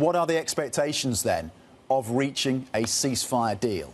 What are the expectations then of reaching a ceasefire deal?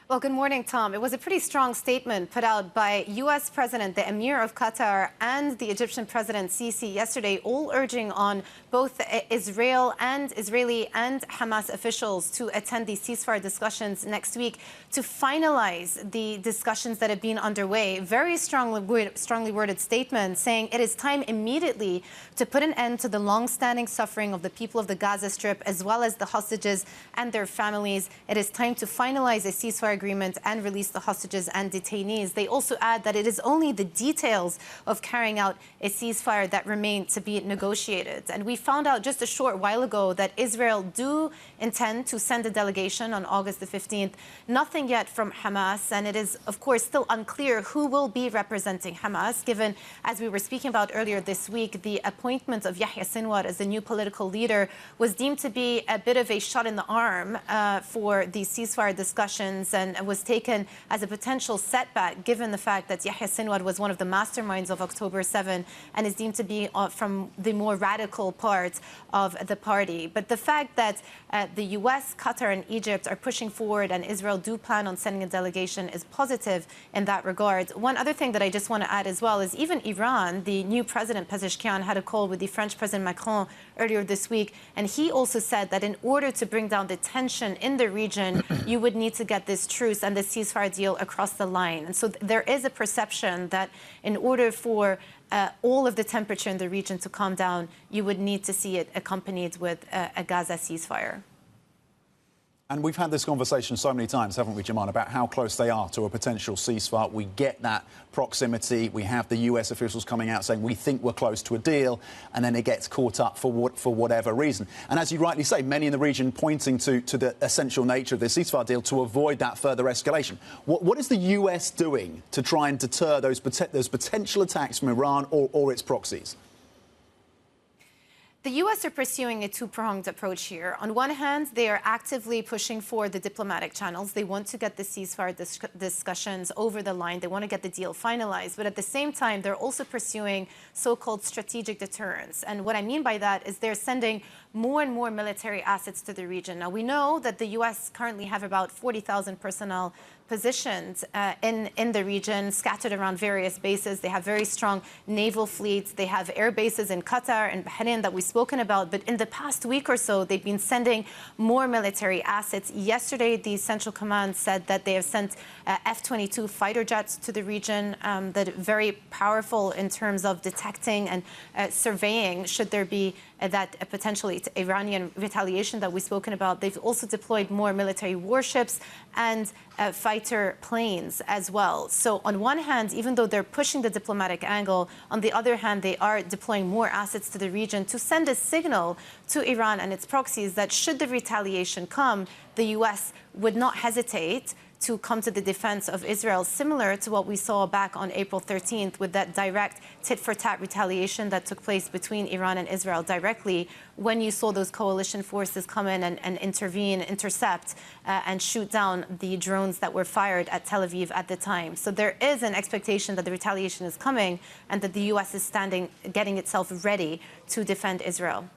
Well, good morning, Tom. It was a pretty strong statement put out by U.S. President, the Emir of Qatar, and the Egyptian President Sisi yesterday, all urging on both Israeli and Hamas officials to attend these ceasefire discussions next week to finalize the discussions that have been underway. Very strongly worded statement saying it is time immediately to put an end to the long-standing suffering of the people of the Gaza Strip, as well as the hostages and their families. It is time to finalize a ceasefire agreement and release the hostages and detainees. They also add that it is only the details of carrying out a ceasefire that remain to be negotiated. And we found out just a short while ago that Israel do intend to send a delegation on August the 15th. Nothing yet from Hamas, and it is, of course, still unclear who will be representing Hamas, given, as we were speaking about earlier this week, the appointment of Yahya Sinwar as the new political leader was deemed to be a bit of a shot in the arm for these ceasefire discussions, and was taken as a potential setback, given the fact that Yahya Sinwar was one of the masterminds of October 7 and is deemed to be from the more radical part of the party. But the fact that the U.S., Qatar and Egypt are pushing forward and Israel do plan on sending a delegation is positive in that regard. One other thing that I just want to add as well is even Iran, the new president Pezeshkian had a call with the French President Macron earlier this week, and he also said that in order to bring down the tension in the region, you would need to get this truce and the ceasefire deal across the line. And so there is a perception that in order for all of the temperature in the region to calm down, you would need to see it accompanied with a Gaza ceasefire. And we've had this conversation so many times, haven't we, Joumanna, about how close they are to a potential ceasefire. We get that proximity. We have the US officials coming out saying we think we're close to a deal, and then it gets caught up for whatever reason. And as you rightly say, many in the region pointing to the essential nature of this ceasefire deal to avoid that further escalation. What is the US doing to try and deter those potential attacks from Iran or its proxies? The U.S. are pursuing a two-pronged approach here. On one hand, they are actively pushing for the diplomatic channels. They want to get the ceasefire discussions over the line. They want to get the deal finalized. But at the same time, they're also pursuing so-called strategic deterrence. And what I mean by that is they're sending more and more military assets to the region. Now, we know that the U.S. currently have about 40,000 personnel positioned in the region, scattered around various bases. They have very strong naval fleets. They have air bases in Qatar and Bahrain that we've spoken about. But in the past week or so, they've been sending more military assets. Yesterday, the Central Command said that they have sent F-22 fighter jets to the region that are very powerful in terms of detecting and surveying should there be that potentially Iranian retaliation that we've spoken about. They've also deployed more military warships and fighter planes as well. So on one hand, even though they're pushing the diplomatic angle, on the other hand, they are deploying more assets to the region to send a signal to Iran and its proxies that should the retaliation come, the U.S. would not hesitate to come to the defense of Israel, similar to what we saw back on April 13th with that direct tit-for-tat retaliation that took place between Iran and Israel directly, when you saw those coalition forces come in and intervene, intercept, and shoot down the drones that were fired at Tel Aviv at the time. So there is an expectation that the retaliation is coming and that the U.S. is getting itself ready to defend Israel.